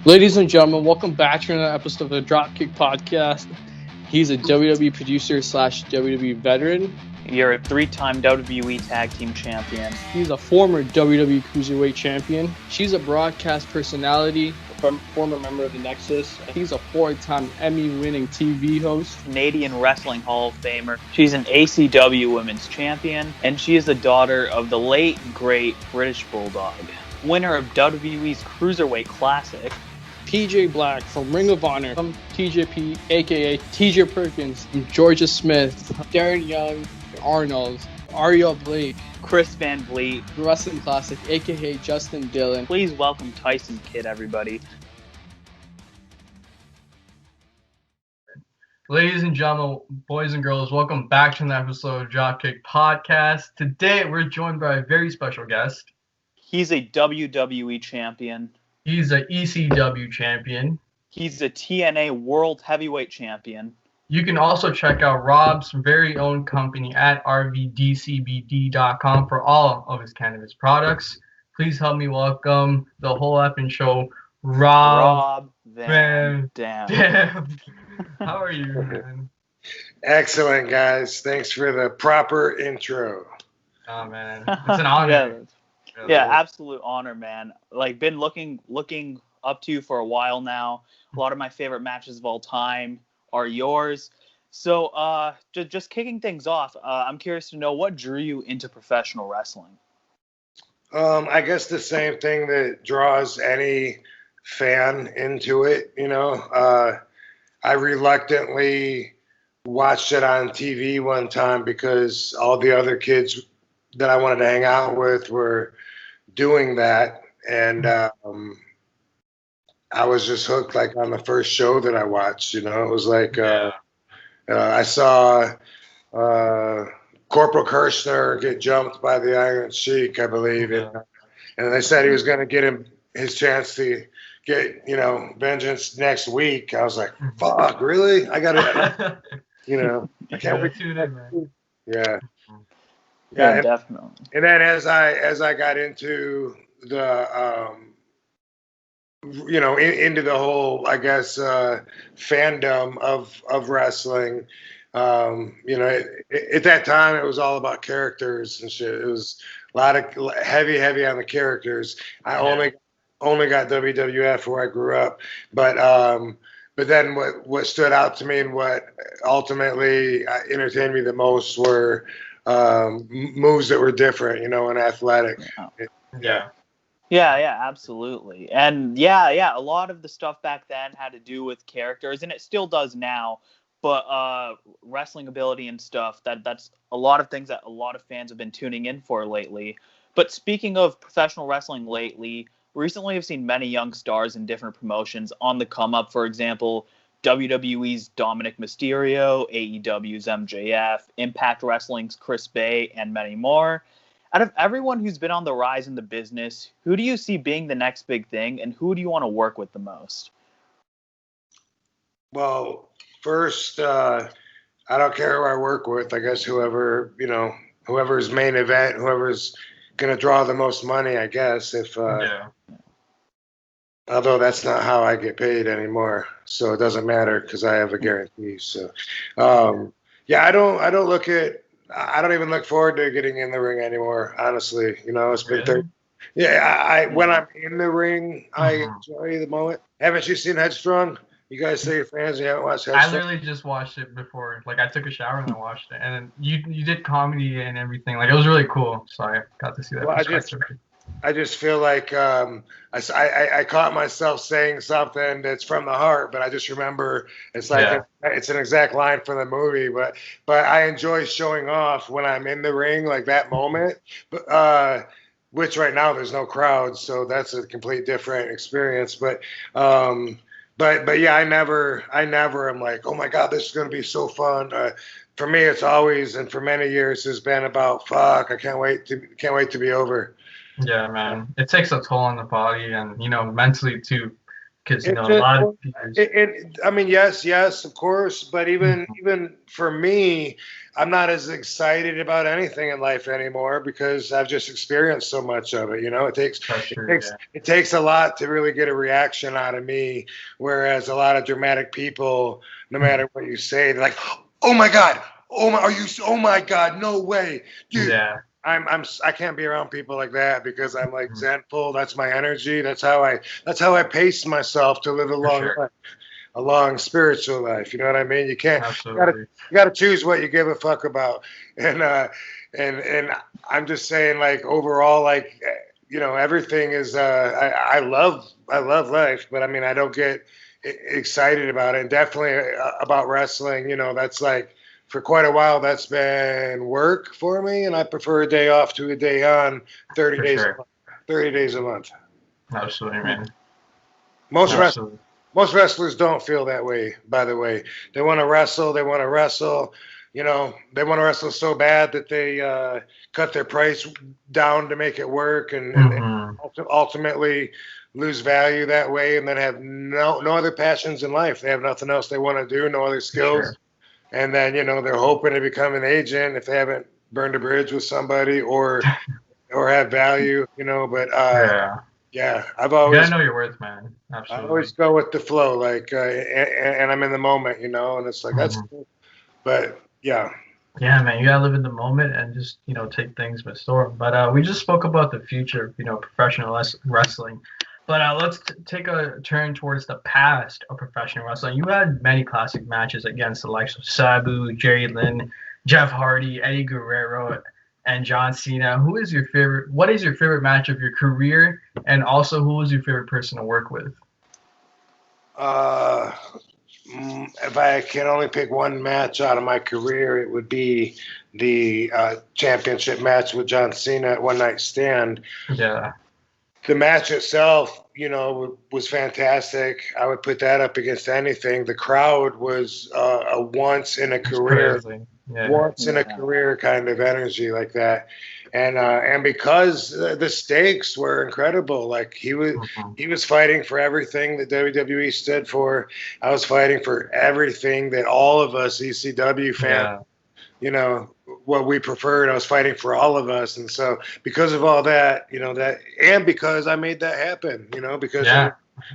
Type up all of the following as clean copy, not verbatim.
Ladies and gentlemen, welcome back to another episode of the DropKick Podcast. He's a WWE producer / WWE veteran. You're a 3-time WWE Tag Team Champion. He's a former WWE Cruiserweight Champion. She's a broadcast personality, former member of the Nexus. He's a 4-time Emmy-winning TV host. Canadian Wrestling Hall of Famer. She's an ACW Women's Champion, and she is the daughter of the late, great British Bulldog. Winner of WWE's Cruiserweight Classic. TJ Black from Ring of Honor, TJP, aka TJ Perkins, Georgia Smith, Darren Young, Arnold, Ariel Blake, Chris Van Vliet, Wrestling Classic, aka Justin Dillon. Please welcome Tyson Kidd, everybody. Ladies and gentlemen, boys and girls, welcome back to another episode of DropKick Podcast. Today, we're joined by a very special guest. He's a WWE champion. He's an ECW champion. He's a TNA World Heavyweight Champion. You can also check out Rob's very own company at rvdcbd.com for all of his cannabis products. Please help me welcome the whole effing show, Rob Van Dam. How are you, man? Excellent, guys. Thanks for the proper intro. Oh, man. It's an honor. Yeah, absolute honor, man. Like, been looking up to you for a while now. A lot of my favorite matches of all time are yours. So, just kicking things off, I'm curious to know what drew you into professional wrestling. I guess the same thing that draws any fan into it. You know, I reluctantly watched it on TV one time because all the other kids that I wanted to hang out with were doing that, and I was just hooked, like, on the first show that I watched. You know, it was like I saw Corporal Kirshner get jumped by the Iron Sheik, I believe, and they said he was going to get him his chance to get, you know, vengeance next week. I was like, fuck, really? I gotta, you know, I can't wait. Tune in, man. Yeah, definitely. And then as I got into the you know, into the whole, I guess, fandom of wrestling, you know, at that time it was all about characters and shit. It was a lot of heavy on the characters. I only got WWF where I grew up, but then what stood out to me and what ultimately entertained me the most were moves that were different, you know, and athletic. Yeah, absolutely. And yeah, a lot of the stuff back then had to do with characters, and it still does now. But wrestling ability and stuff, that's a lot of things that a lot of fans have been tuning in for lately. But speaking of professional wrestling lately, recently I've seen many young stars in different promotions on the come up. For example, WWE's Dominic Mysterio, AEW's MJF, Impact Wrestling's Chris Bay, and many more. Out of everyone who's been on the rise in the business, who do you see being the next big thing, and who do you want to work with the most? Well, first, I don't care who I work with. I guess whoever's main event, whoever's going to draw the most money, I guess. Although that's not how I get paid anymore, so it doesn't matter because I have a guarantee. So, I don't even look forward to getting in the ring anymore. Honestly, you know, it's been 30. Yeah, when I'm in the ring, I enjoy the moment. Haven't you seen Headstrong? You guys say you're fans and you haven't watched Headstrong? I literally just watched it before. Like, I took a shower and I watched it, and then you did comedy and everything. Like, it was really cool. So I got to see that. Well, I just feel like I caught myself saying something that's from the heart, but I just remember it's like it's an exact line from the movie. But I enjoy showing off when I'm in the ring, like that moment. Which right now there's no crowd, so that's a complete different experience. But yeah, I never am like, oh my God, this is gonna be so fun. For me, it's always, and for many years, has been about fuck. I can't wait to be over. Yeah, man. It takes a toll on the body and, you know, mentally too. Because, you know, a lot of people... I mean, yes, of course. But even for me, I'm not as excited about anything in life anymore because I've just experienced so much of it. You know, it takes a lot to really get a reaction out of me. Whereas a lot of dramatic people, no matter what you say, they're like, "Oh my God, oh my God, no way, dude." Yeah. I can't be around people like that because I'm like zenful. That's my energy. That's how I pace myself to live a long life, a long spiritual life. You know what I mean? You can't. You gotta choose what you give a fuck about. And I'm just saying, like, overall, like, you know, everything is. I love life, but I mean, I don't get excited about it. And definitely about wrestling. You know, that's like. For quite a while, that's been work for me, and I prefer a day off to a day on, 30 days a month. Absolutely, man. Most wrestlers don't feel that way, by the way. They want to wrestle. You know, they want to wrestle so bad that they cut their price down to make it work and ultimately lose value that way and then have no other passions in life. They have nothing else they want to do, no other skills. Sure. And then, you know, they're hoping to become an agent if they haven't burned a bridge with somebody or have value, you know. But yeah, I've always. You gotta know your worth, man. Absolutely. I always go with the flow, like, and I'm in the moment, you know, and it's like that's cool. But yeah. Yeah, man, you gotta live in the moment and just, you know, take things with storm. But we just spoke about the future of, you know, professional wrestling. But let's take a turn towards the past of professional wrestling. You had many classic matches against the likes of Sabu, Jerry Lynn, Jeff Hardy, Eddie Guerrero, and John Cena. What is your favorite match of your career? And also, who was your favorite person to work with? If I can only pick one match out of my career, it would be the championship match with John Cena at One Night Stand. Yeah. The match itself, you know, was fantastic. I would put that up against anything. The crowd was a once in a career kind of energy like that. And because the stakes were incredible, like he was fighting for everything that WWE stood for. I was fighting for everything that all of us ECW fans, you know, what we preferred. I was fighting for all of us. And so because of all that, you know, and because I made that happen, you know, because I'm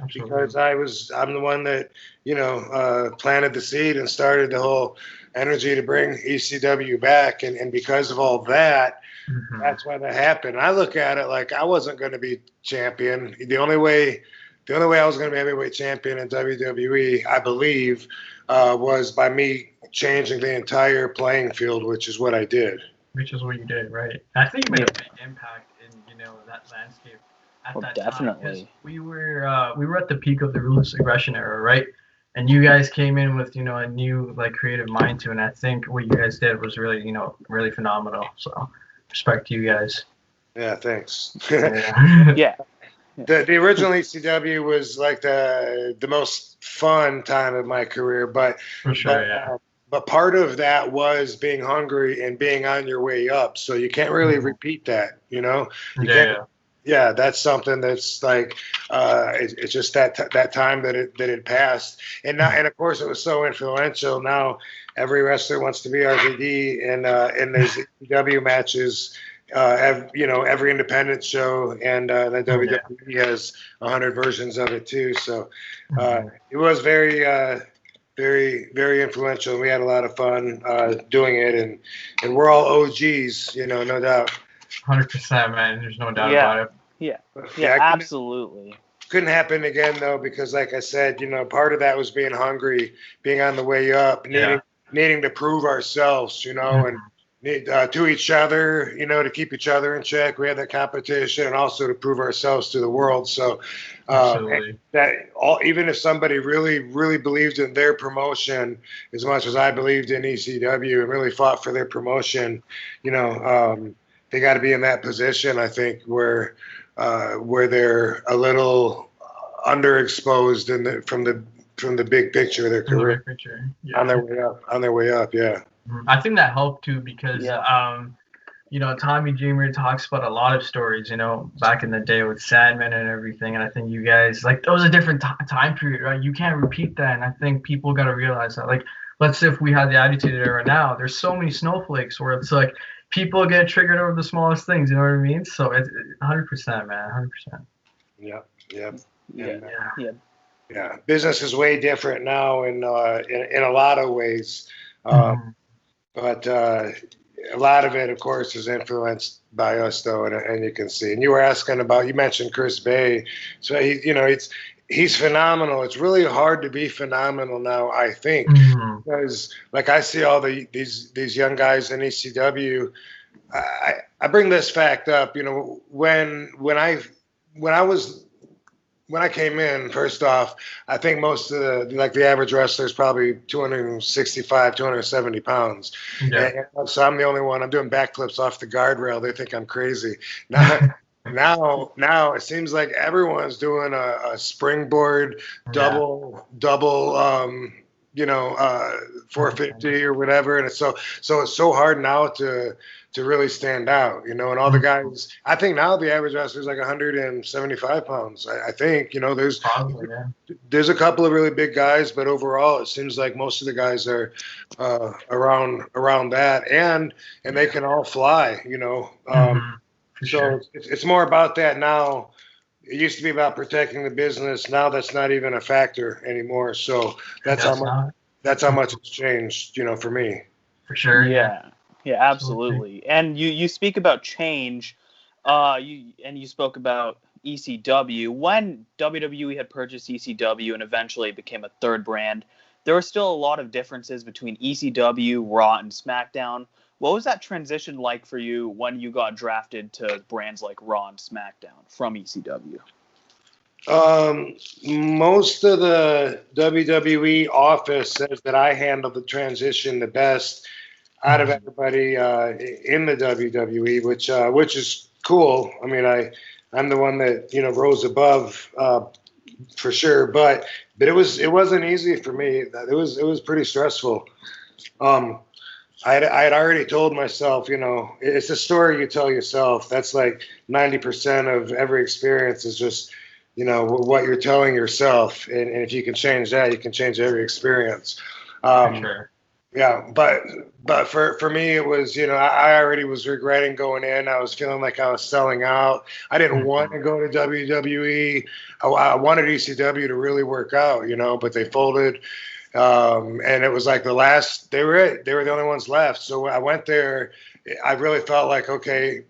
the one that, you know, planted the seed and started the whole energy to bring ECW back. And because of all that, that's why that happened. I look at it like I wasn't going to be champion. The only way I was going to be heavyweight champion in WWE, I believe, was by me changing the entire playing field, which is what I did. Which is what you did, right? I think you made a big impact in, you know, that landscape at that definitely. time. We were at the peak of the ruthless aggression era, right? And you guys came in with, you know, a new, like, creative mind to it. And I think what you guys did was really, you know, really phenomenal. So respect to you guys. Yeah, thanks. Yeah. The original ECW was like the most fun time of my career, but for sure, but part of that was being hungry and being on your way up. So you can't really repeat that, you know. Yeah, that's something that's like it's just that time that it passed, and of course it was so influential. Now every wrestler wants to be RVD, and there's ECW matches. You know, every independent show, and the WWE has 100 versions of it too. So it was very, very influential. We had a lot of fun doing it, and we're all OGs, you know, no doubt. 100%, man. There's no doubt about it. Yeah, absolutely. Couldn't happen again though, because like I said, you know, part of that was being hungry, being on the way up, needing to prove ourselves, you know, and to each other, you know, to keep each other in check. We had that competition, and also to prove ourselves to the world. So even if somebody really believed in their promotion as much as I believed in ECW and really fought for their promotion, you know, they got to be in that position, I think, where they're a little underexposed from the big picture of their career. On their way up, yeah. I think that helped too because Tommy Dreamer talks about a lot of stories, back in the day with Sandman and everything. And I think you guys, like, that was a different time period, right? You can't repeat that. And I think people got to realize that. Like, let's say if we had the Attitude Era now, there's so many snowflakes where it's like people get triggered over the smallest things, you know what I mean? So it's 100%, man, 100%. Yeah. Yeah. Yeah. Business is way different now in a lot of ways. But a lot of it, of course, is influenced by us, though, and you can see. And you were asking about, you mentioned Chris Bay. So, he's phenomenal. It's really hard to be phenomenal now, I think, because, like, I see all these young guys in ECW. I bring this fact up, when I came in, first off, I think most of the average wrestler is probably 265, 270 pounds. Yeah. And so I'm the only one. I'm doing backflips off the guardrail. They think I'm crazy. Now it seems like everyone's doing a springboard double, 450 or whatever. And it's so it's so hard now to really stand out, and all the guys, I think now the average wrestler is like 175 pounds. I think, there's a couple of really big guys, but overall it seems like most of the guys are around that, and they can all fly, So it's more about that now. It used to be about protecting the business. Now that's not even a factor anymore. So that's how much it's changed, for me. For sure. Yeah, absolutely. And you speak about change, you spoke about ECW. When WWE had purchased ECW and eventually it became a third brand, there were still a lot of differences between ECW, Raw, and SmackDown. What was that transition like for you when you got drafted to brands like Raw and SmackDown from ECW? Most of the WWE office says that I handled the transition the best out of everybody in the WWE, which is cool. I mean, I'm the one that rose above for sure, but it wasn't easy for me. It was pretty stressful. I had already told myself, it's a story you tell yourself. That's like 90% of every experience is just what you're telling yourself, and if you can change that, you can change every experience. Sure. Yeah, but for me, it was, I already was regretting going in. I was feeling like I was selling out. I didn't want to go to WWE. I wanted ECW to really work out, but they folded. And it was like they were it. They were the only ones left. So I went there. I really felt like, okay,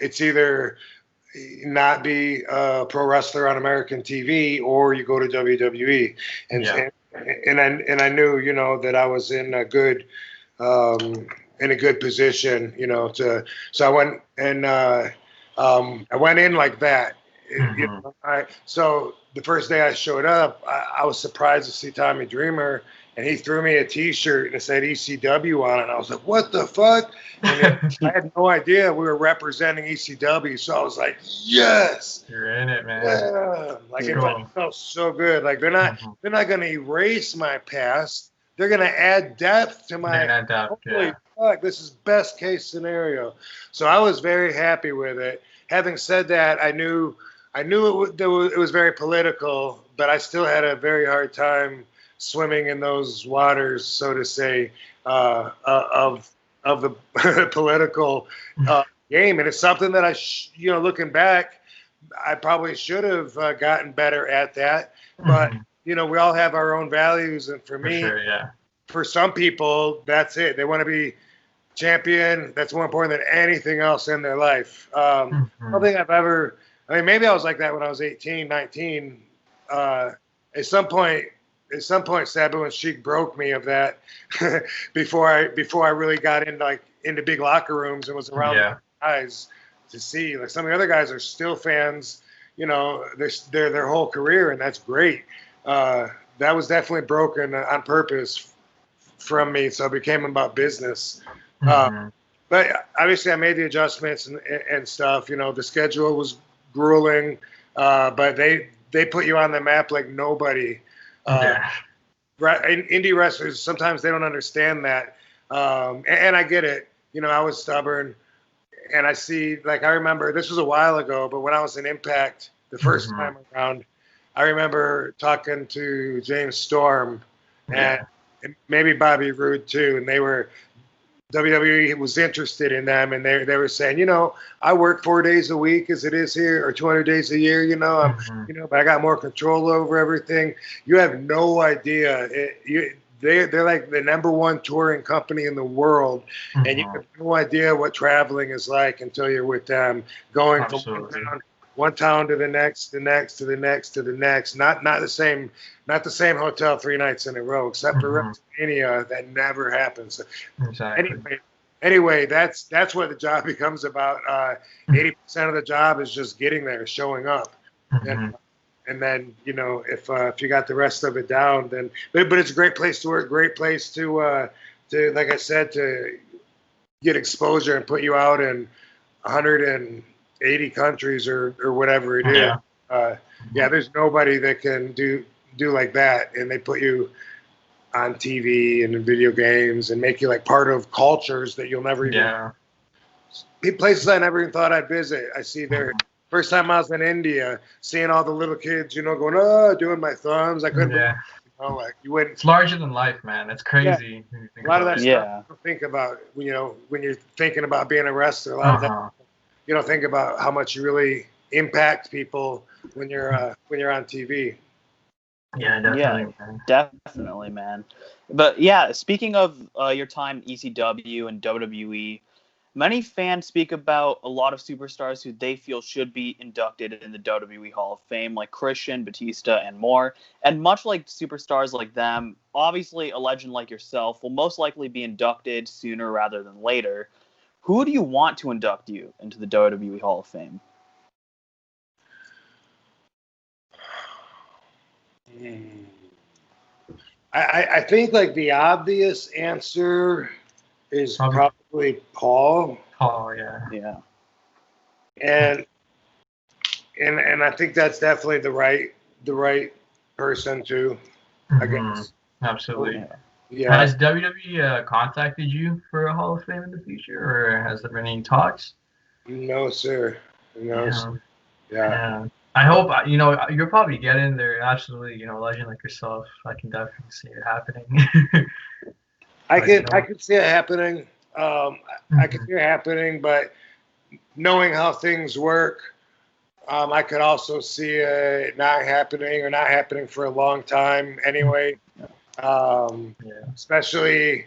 it's either not be a pro wrestler on American TV or you go to WWE. And I knew, that I was in a good position, so I went and I went in like that. So the first day I showed up, I was surprised to see Tommy Dreamer, and he threw me a T-shirt and it said ECW on it. And I was like, what the fuck? And I had no idea we were representing ECW. So I was like, yes. You're in it, man. Yeah. Like, it felt so good. Like, they're not going to erase my past. They're going to add depth to my, holy fuck, this is best case scenario. So I was very happy with it. Having said that, I knew it was very political, but I still had a very hard time swimming in those waters, so to say, of the political game. And it's something that looking back, I probably should have gotten better at that. But, we all have our own values. And for me, for some people, that's it. They want to be champion. That's more important than anything else in their life. I don't think maybe I was like that when I was 18, 19. At some point, Sabu and Sheik broke me of that before I really got into big locker rooms and was around guys to see. Like, some of the other guys are still fans, their whole career, and that's great. That was definitely broken on purpose from me, so it became about business. But obviously, I made the adjustments and stuff. The schedule was grueling, but they put you on the map like nobody. Indie wrestlers, sometimes they don't understand that, and I get it. I was stubborn, and I see, like, I remember this was a while ago, but when I was in Impact the first time around, I remember talking to James Storm and maybe Bobby Roode too, and WWE was interested in them, and they were saying, I work 4 days a week as it is here, or 200 days a year, but I got more control over everything. You have no idea. They're like the number one touring company in the world, and you have no idea what traveling is like until you're with them, going from one town to the next, to the next, to the next. Not the same hotel 3 nights in a row, except for WrestleMania. That never happens. Exactly. Anyway, that's what the job becomes about. 80% of the job is just getting there, showing up. And then, if you got the rest of it down, then, but it's a great place to work, great place to like I said, to get exposure and put you out in 180 countries or whatever it is. There's nobody that can do like that, and they put you on TV and in video games and make you like part of cultures that you'll never even. Places I never even thought I'd visit. I see there. First time I was in India, seeing all the little kids, going, doing my thumbs. I couldn't believe like you wouldn't. It's larger than life, man. It's crazy. A lot of that stuff you don't think about, when you're thinking about being a wrestler. A lot of that, you don't think about how much you really impact people when you're on TV. Yeah, definitely. Yeah, definitely, man. But yeah, speaking of your time in ECW and WWE, many fans speak about a lot of superstars who they feel should be inducted in the WWE Hall of Fame, like Christian, Batista, and more. And much like superstars like them, obviously a legend like yourself will most likely be inducted sooner rather than later. Who do you want to induct you into the WWE Hall of Fame? I think like the obvious answer is probably Paul. Yeah. And I think that's definitely the right person too. I guess. Absolutely. Yeah. Has WWE contacted you for a Hall of Fame in the future, or has there been any talks? No, sir. No. Sir. Yeah. I hope you'll probably get in there. Absolutely, a legend like yourself. I can definitely see it happening. I can see it happening. I can see it happening, but knowing how things work, I could also see it not happening for a long time anyway. Especially,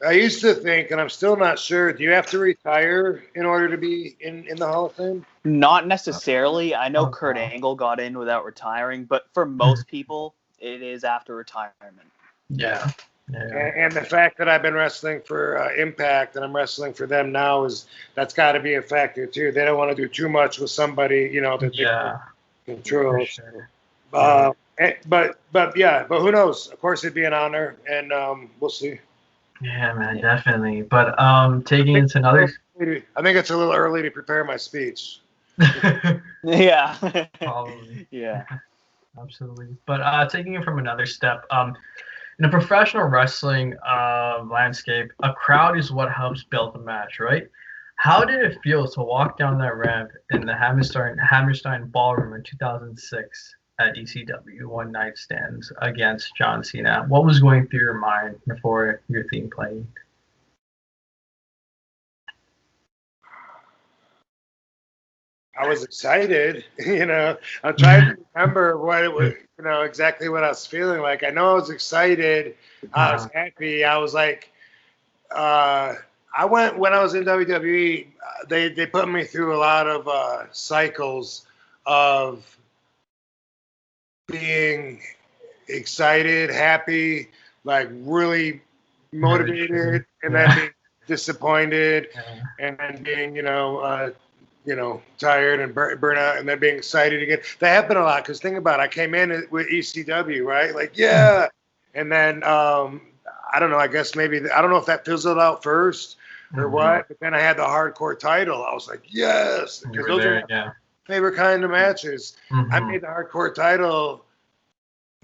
I used to think, and I'm still not sure, do you have to retire in order to be in the Hall of Fame? Not necessarily. I know Kurt Angle got in without retiring, but for most people, it is after retirement. Yeah. And the fact that I've been wrestling for Impact and I'm wrestling for them now, that's got to be a factor too. They don't want to do too much with somebody, that they can control. Sure. But who knows? Of course, it'd be an honor, and we'll see. Yeah, man, definitely. But taking into another, I think it's a little early to prepare my speech. Yeah. Probably. Yeah. Absolutely. But taking it from another step, in a professional wrestling landscape, a crowd is what helps build the match, right? How did it feel to walk down that ramp in the Hammerstein Ballroom in 2006 at ECW One Night Stands against John Cena? What was going through your mind before your theme played? I was excited, I'm trying to remember what it was, exactly what I was feeling like. I know I was excited. I was happy. I was like, when I was in WWE, they put me through a lot of cycles of being excited, happy, like really motivated, and then being disappointed, and then being, tired and burnt out, and then being excited again. That happened a lot, because think about it, I came in with ECW, right? Like, yeah. And then, I don't know, I guess maybe, I don't know if that fizzled out first or what, but then I had the hardcore title. I was like, yes. Because those are my favorite kind of matches. I made the hardcore title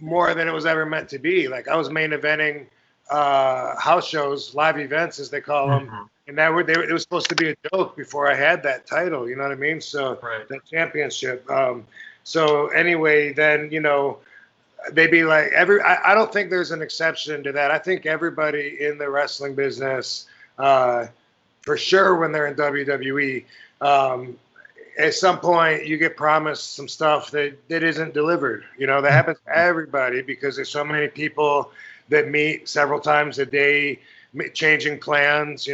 more than it was ever meant to be. Like, I was main eventing house shows, live events, as they call them. And it was supposed to be a joke before I had that title. You know what I mean? So Right. that championship. So anyway, then they'd be like I don't think there's an exception to that. I think everybody in the wrestling business, for sure, when they're in WWE, at some point you get promised some stuff that isn't delivered. That happens to everybody because there's so many people that meet several times a day, changing plans.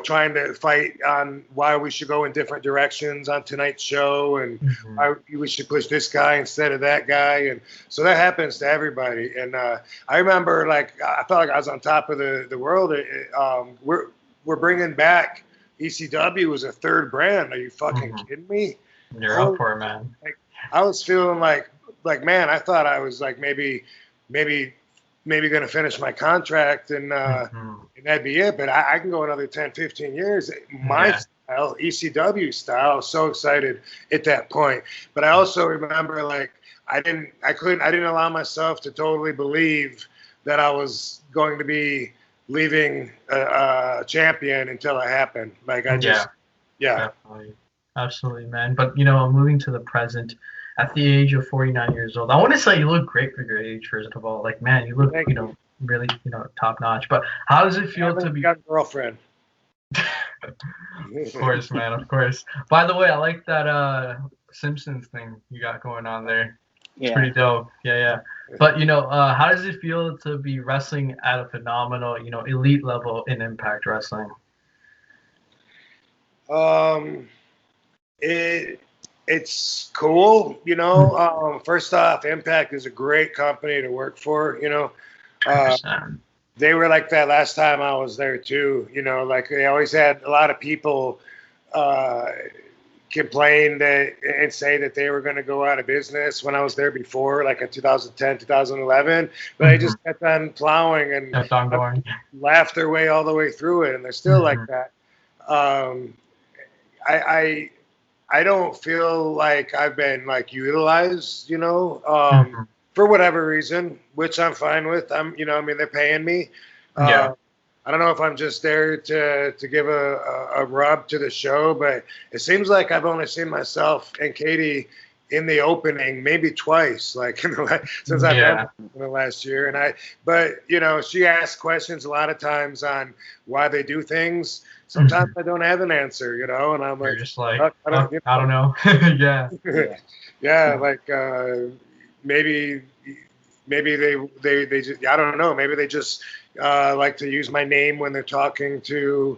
Trying to fight on why we should go in different directions on tonight's show and why we should push this guy instead of that guy. And so that happens to everybody. And I remember, I felt like I was on top of the world. We're bringing back ECW as a third brand. Are you fucking kidding me? You're up for it, man. I was feeling like, man, I thought I was maybe going to finish my contract and that'd be it. But I can go another 10, 15 years. My style, ECW style, so excited at that point. But I also remember I didn't allow myself to totally believe that I was going to be leaving a champion until it happened. Definitely. Absolutely, man. But moving to the present, at the age of 49 years old, I want to say you look great for your age. First of all, man, you look really top notch. But how does it feel to be? Got a girlfriend. Of course, man. Of course. By the way, I like that Simpsons thing you got going on there. It's pretty dope. Yeah. But how does it feel to be wrestling at a phenomenal, elite level in Impact Wrestling? It's cool, First off, Impact is a great company to work for, They were like that last time I was there too, they always had a lot of people complain and say that they were going to go out of business when I was there before, like in 2010, 2011, but they just kept on plowing and kept on going. Laughed their way all the way through it, and they're still like that. I don't feel like I've been utilized, for whatever reason, which I'm fine with. They're paying me. I don't know if I'm just there to give a rub to the show, but it seems like I've only seen myself and Katie in the opening maybe twice, since I've been in the last year. But she asks questions a lot of times on why they do things. Sometimes I don't have an answer, and I'm You're just I don't know. Maybe they just, I don't know. Maybe they just like to use my name when they're talking to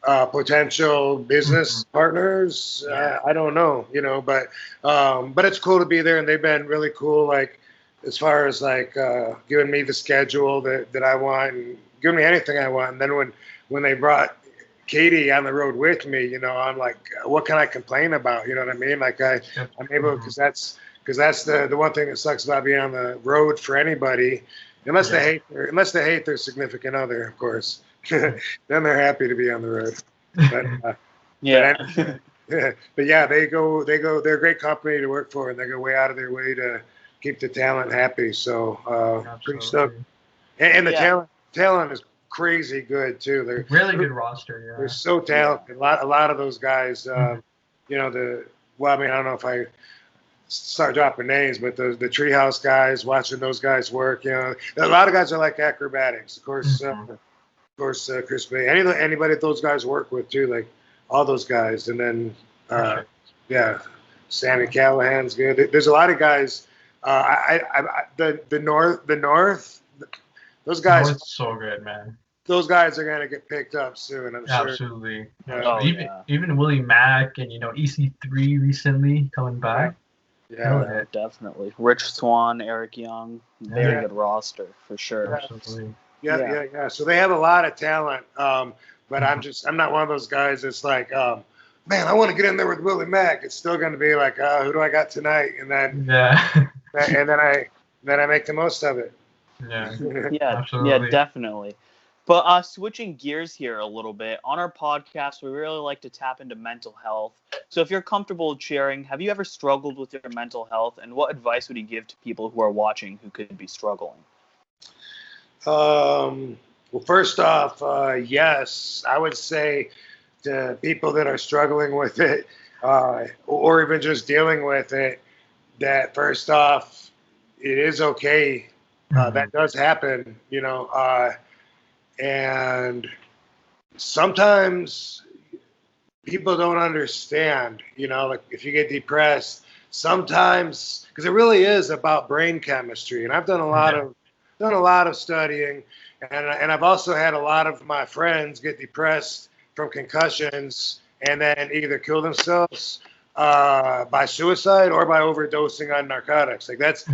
potential business partners. I don't know, but it's cool to be there, and they've been really cool. As far as giving me the schedule that I want and giving me anything I want. And then when they brought Katie on the road with me, I'm like, what can I complain about? You know what I mean? I'm able, because that's the one thing that sucks about being on the road for anybody, unless they hate their significant other, of course. Then they're happy to be on the road. But they're a great company to work for, and they go way out of their way to keep the talent happy. So pretty stoked. And the talent is crazy good too. They're really good roster. Yeah, they're so talented. A lot of those guys. I don't know if I start dropping names, but the Treehouse guys, watching those guys work. A lot of guys are like acrobatics. Of course, Chris Bay. Anybody that those guys work with too, all those guys. And then Sammy Callahan's good. There's a lot of guys. The North. Those guys. North's so good, man. Those guys are gonna get picked up soon, I'm sure. Absolutely. Even Willie Mack and EC3 recently coming back. Yeah, definitely. Rich Swann, Eric Young, very good roster for sure. Absolutely. Yeah. So they have a lot of talent, but I'm not one of those guys that's like, man, I want to get in there with Willie Mack. It's still gonna be like, who do I got tonight? And then and then I make the most of it. Yeah, definitely. But switching gears here a little bit, on our podcast, we really like to tap into mental health. So if you're comfortable sharing, have you ever struggled with your mental health, and what advice would you give to people who are watching who could be struggling? Well, first off, yes, I would say to people that are struggling with it, or even just dealing with it, that first off, it is okay. That does happen, and sometimes people don't understand, like if you get depressed, sometimes, because it really is about brain chemistry. And I've done a lot of studying, and I've also had a lot of my friends get depressed from concussions and then either kill themselves by suicide or by overdosing on narcotics. Like that's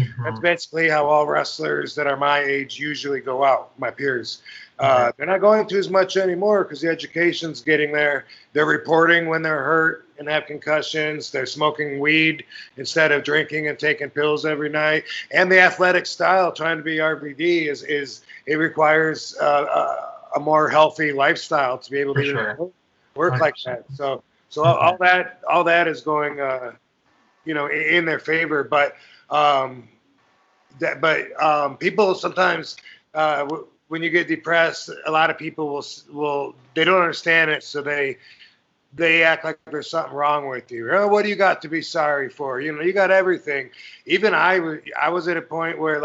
basically how all wrestlers that are my age usually go out, my peers. They're not going to as much anymore because the education's getting there. They're reporting when they're hurt and have concussions. They're smoking weed instead of drinking and taking pills every night. And the athletic style, trying to be RVD, is it requires a more healthy lifestyle to be able to work 100%. Like that. So all that is going, in their favor. But people sometimes. When you get depressed, a lot of people will they don't understand it, so they act like there's something wrong with you. Oh, what do you got to be sorry for? You got everything. Even I was at a point where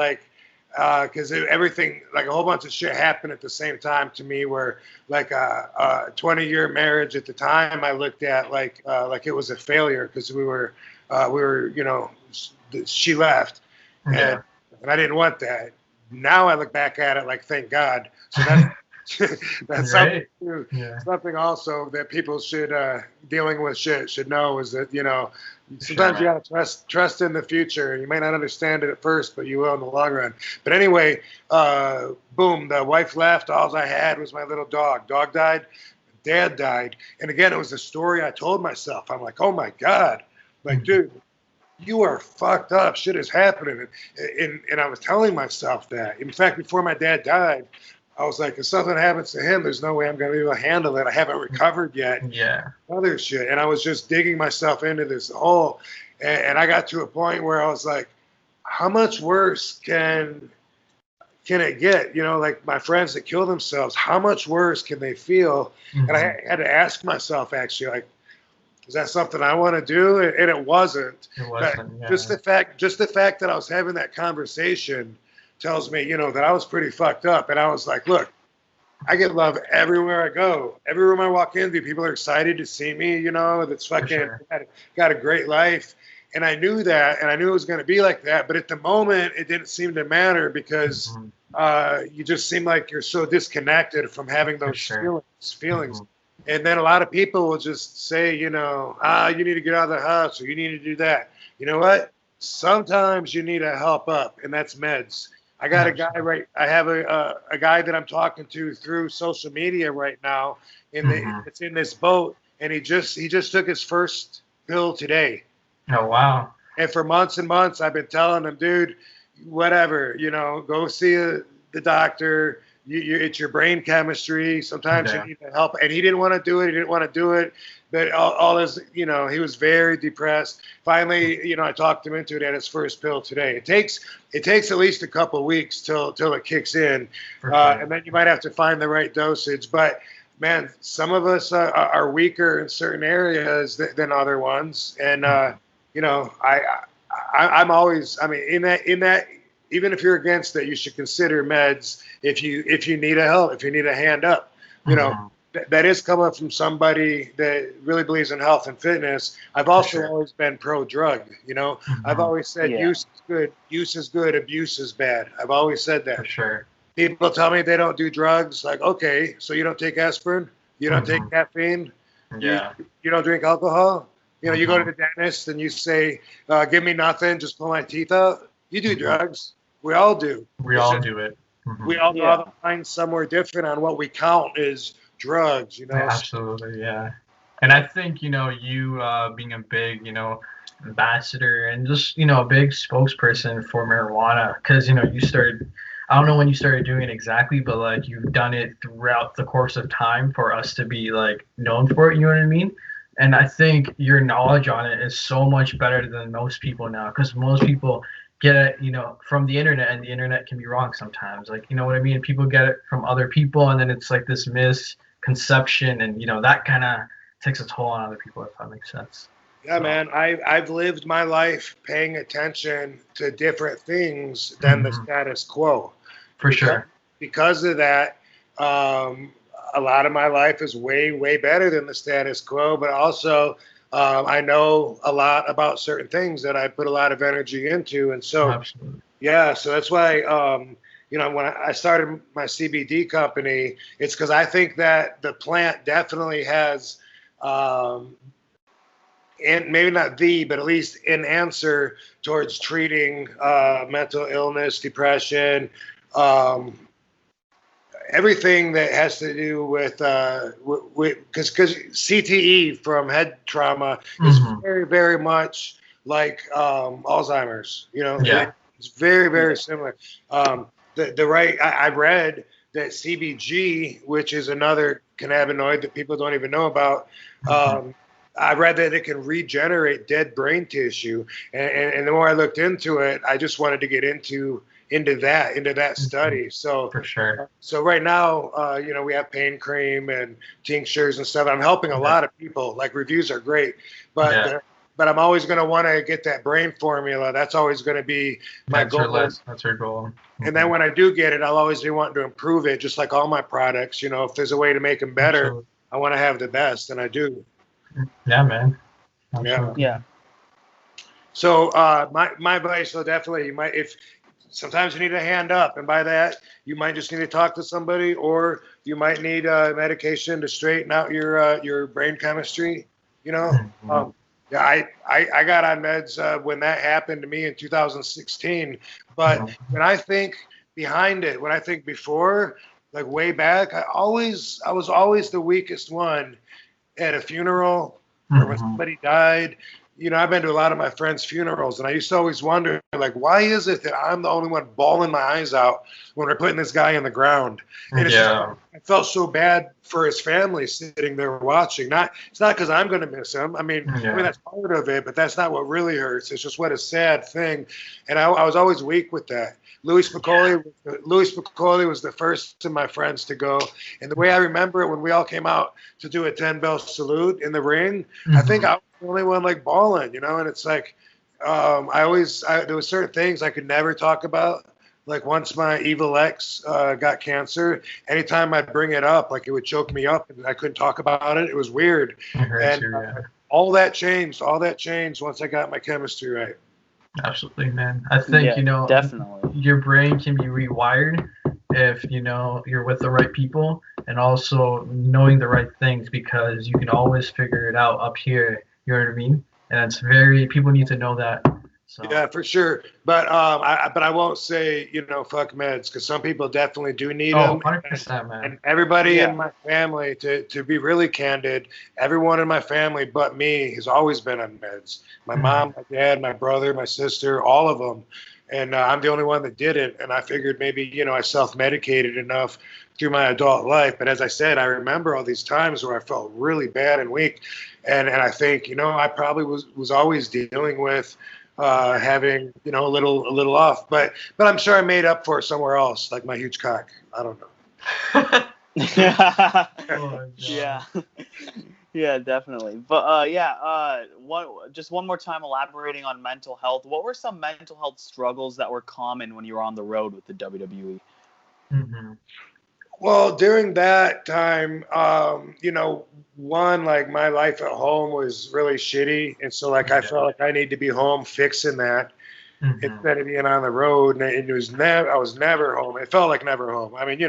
because everything, like a whole bunch of shit happened at the same time to me, where like a 20-year marriage at the time I looked at like it was a failure because we were she left, and I didn't want that. Now I look back at it like, thank God. So that's right. something also that people should dealing with shit should know is that sometimes you gotta trust in the future. You may not understand it at first, but you will in the long run. But anyway, boom, the wife left. All I had was my little dog. Dog died. Dad died. And again, it was a story I told myself. I'm like, oh my God, like, dude. You are fucked up. Shit is happening. And I was telling myself that. In fact, before my dad died, I was like, if something happens to him, there's no way I'm going to be able to handle it. I haven't recovered yet. Yeah. Other shit. And I was just digging myself into this hole. And I got to a point where I was like, how much worse can it get? Like my friends that kill themselves, how much worse can they feel? And I had to ask myself, actually, like, is that something I want to do? And it wasn't. It wasn't. Yeah. Just the fact that I was having that conversation tells me, that I was pretty fucked up. And I was like, look, I get love everywhere I go. Every room I walk into, people are excited to see me. That's fucking got a great life. And I knew that, and I knew it was going to be like that. But at the moment, it didn't seem to matter because you just seem like you're so disconnected from having those feelings. And then a lot of people will just say, you need to get out of the house or you need to do that. You know what? Sometimes you need to help up, and that's meds. I got a guy I have a guy that I'm talking to through social media right now. It's in this boat, and he just took his first pill today. Oh wow! And for months and months, I've been telling him, dude, whatever, go see the doctor. It's your brain chemistry. Sometimes you need to help. And he didn't want to do it. But all his, he was very depressed. Finally, I talked him into it at his first pill today. It takes at least a couple of weeks till it kicks in. And then you might have to find the right dosage. But man, some of us are weaker in certain areas than other ones. And, I'm always, in that, even if you're against it, you should consider meds if you need help, if you need a hand up. That is coming from somebody that really believes in health and fitness. I've also always been pro-drug. I've always said use is good, abuse is bad. I've always said that. For sure. People tell me they don't do drugs. Like, okay, so you don't take aspirin, you don't take caffeine, you don't drink alcohol. You go to the dentist and you say, give me nothing, just pull my teeth out. You do drugs. We all do. We all do it. We all draw the line somewhere different on what we count as drugs, Absolutely, yeah. And I think, you being a big, ambassador and just, a big spokesperson for marijuana, because, you started, I don't know when you started doing it exactly, but, like, you've done it throughout the course of time for us to be, like, known for it, you know what I mean? And I think your knowledge on it is so much better than most people now, because most people get it, from the internet, and the internet can be wrong sometimes. Like, you know what I mean? People get it from other people, and then it's like this misconception, and that kind of takes a toll on other people, if that makes sense. Yeah, man. I've lived my life paying attention to different things than the status quo. For sure. Because of that, a lot of my life is way, way better than the status quo. But also, I know a lot about certain things that I put a lot of energy into. And so, Absolutely. Yeah, so that's why, when I started my CBD company, it's because I think that the plant definitely has and maybe not but at least an answer towards treating mental illness, depression, everything that has to do with because CTE from head trauma is very, very much like Alzheimer's. Yeah. It's very, very similar. I read that CBG, which is another cannabinoid that people don't even know about, I read that it can regenerate dead brain tissue, and the more I looked into it, I just wanted to get into that study. So for sure. So right now, we have pain cream and tinctures and stuff. I'm helping a lot of people. Like, reviews are great, but I'm always going to want to get that brain formula. That's always going to be my goal. That's your goal. And then when I do get it, I'll always be wanting to improve it, just like all my products. If there's a way to make them better, Absolutely. I want to have the best, and I do. Yeah, man. Yeah. So my advice, so definitely, sometimes you need a hand up, and by that you might just need to talk to somebody, or you might need medication to straighten out your brain chemistry. I got on meds when that happened to me in 2016. But when I think behind it, when I think before, like way back, I was always the weakest one at a funeral or when somebody died. I've been to a lot of my friends' funerals, and I used to always wonder, like, why is it that I'm the only one bawling my eyes out when we're putting this guy in the ground? And I felt so bad for his family sitting there watching. It's not because I'm going to miss him. I mean, that's part of it, but that's not what really hurts. It's just what a sad thing. And I was always weak with that. Louis Spicoli was the first of my friends to go. And the way I remember it, when we all came out to do a 10-bell salute in the ring, I think I was the only one like bawling, and it's like, there were certain things I could never talk about. Like, once my evil ex got cancer, anytime I'd bring it up, like, it would choke me up and I couldn't talk about it. It was weird. All that changed once I got my chemistry right. Absolutely, man. I think, definitely, your brain can be rewired if, you're with the right people, and also knowing the right things, because you can always figure it out up here. You know what I mean? And people need to know that. So. Yeah, for sure. But I won't say, fuck meds, because some people definitely do need them. 100%, man. And everybody in my family, to be really candid, everyone in my family but me has always been on meds. My mom, my dad, my brother, my sister, all of them. And I'm the only one that didn't. And I figured maybe, I self-medicated enough through my adult life. But as I said, I remember all these times where I felt really bad and weak. And I think, I probably was always dealing with having, a little off, but I'm sure I made up for it somewhere else, like my huge cock. I don't know. Yeah, definitely. But just one more time, elaborating on mental health. What were some mental health struggles that were common when you were on the road with the WWE? Well, during that time, one, like, my life at home was really shitty. And so, like, I felt like I need to be home fixing that instead of being on the road. And I was never home. It felt like never home. I mean,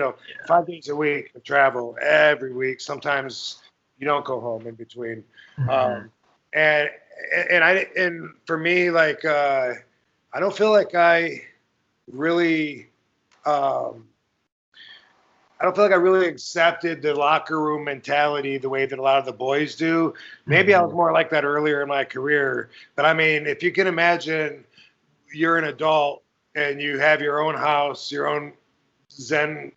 5 days a week, I travel every week. Sometimes you don't go home in between. And for me, like, I don't feel like I really, I don't feel like I really accepted the locker room mentality the way that a lot of the boys do. Maybe I was more like that earlier in my career. But I mean, if you can imagine, you're an adult and you have your own house, your own Zen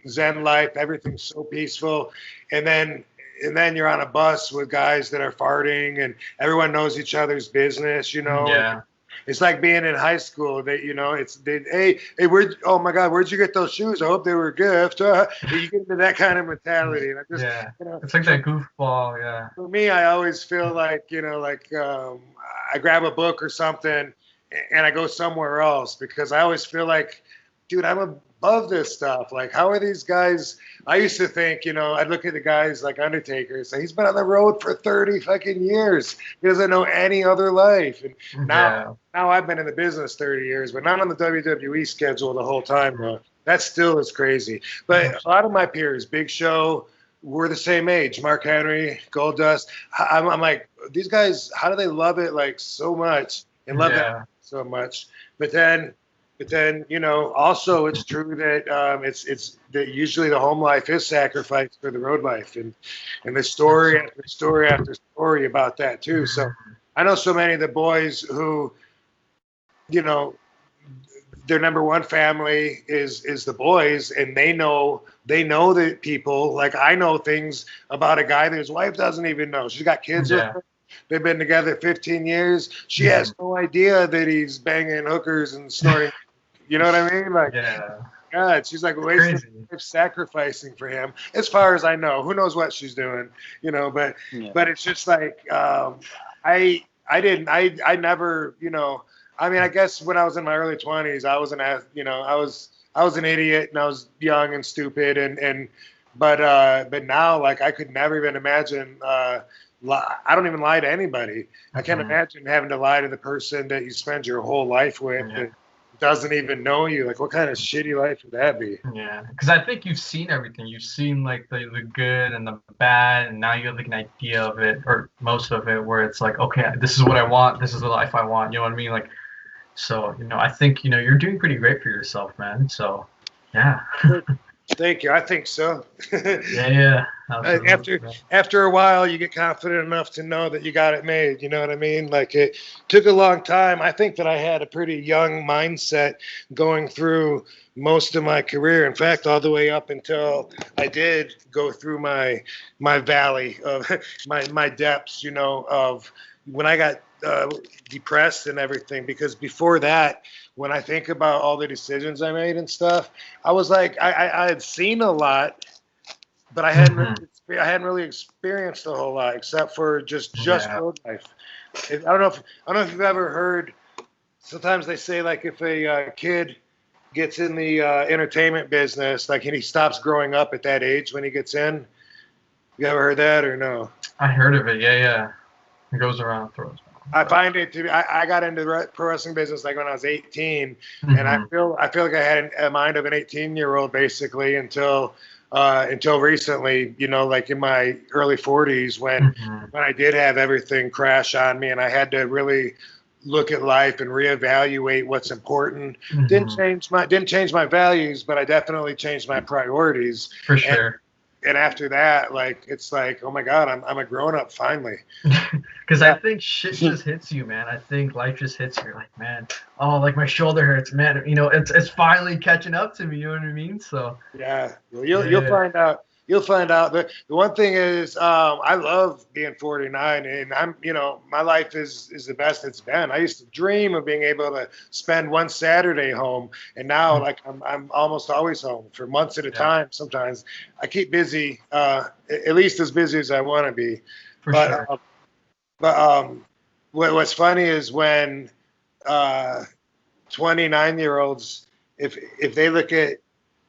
life, everything's so peaceful. And then you're on a bus with guys that are farting and everyone knows each other's business, Yeah. It's like being in high school. Hey, oh my God, where'd you get those shoes? I hope they were a gift. You get into that kind of mentality. And it's like that goofball. Yeah. For me, I always feel like, I grab a book or something and I go somewhere else because I always feel like, dude, I'm above this stuff. Like, how are these guys? I used to think, I'd look at the guys like Undertaker and say, he's been on the road for 30 fucking years. He doesn't know any other life. And now I've been in the business 30 years, but not on the WWE schedule the whole time, bro. That still is crazy. But a lot of my peers, Big Show, we're the same age. Mark Henry, Goldust. I'm like, these guys, how do they love it like so much and love that so much? But then, also it's true that it's that usually the home life is sacrificed for the road life, and the story after story after story about that too. So I know so many of the boys who, their number one family is the boys, and they know that people, like I know things about a guy that his wife doesn't even know. She's got kids with her. They've been together 15 years. She has no idea that he's banging hookers and snorting. You know what I mean? Like, God, she's like wasting life sacrificing for him. As far as I know, who knows what she's doing? But it's just like I never, I mean, I guess when I was in my early 20s, I was I was an idiot and I was young and stupid but now, like, I could never even imagine. I don't even lie to anybody. I can't imagine having to lie to the person that you spend your whole life with that doesn't even know you. Like, what kind of shitty life would that be? Yeah, because I think you've seen everything. You've seen like the good and the bad, and now you have like an idea of it, or most of it, where it's like, okay, this is what I want. This is the life I want. You know what I mean? Like, so I think you're doing pretty great for yourself, man. So, yeah. Thank you. I think so. Yeah. After a while, you get confident enough to know that you got it made. You know what I mean? Like, it took a long time. I think that I had a pretty young mindset going through most of my career. In fact, all the way up until I did go through my valley of my depths. Of when I got depressed and everything. Because before that, when I think about all the decisions I made and stuff, I was like, I had seen a lot, but I hadn't really experienced a whole lot except for just road life. I don't know if you've ever heard. Sometimes they say, like, if a kid gets in the entertainment business, like, and he stops growing up at that age when he gets in. You ever heard that or no? I heard of it. Yeah. It goes around throws. I find it to be. I got into the pro wrestling business like when I was 18, and I feel like I had a mind of an 18-year-old basically until recently. Like in my early 40s when I did have everything crash on me, and I had to really look at life and reevaluate what's important. Didn't change my values, but I definitely changed my priorities. For sure. And after that, like, it's like, oh my God, I'm a grown up finally. Because I think shit just hits you, man. I think life just hits you. You're like, man, oh, like my shoulder hurts, man. It's finally catching up to me. You know what I mean? So yeah, well, you'll find out. You'll find out. The one thing is, I love being 49, and I'm, my life is the best it's been. I used to dream of being able to spend one Saturday home, and now, like, I'm almost always home for months at a time. Sometimes I keep busy, at least as busy as I want to be. For sure. What's funny is when 29-year-olds, if they look at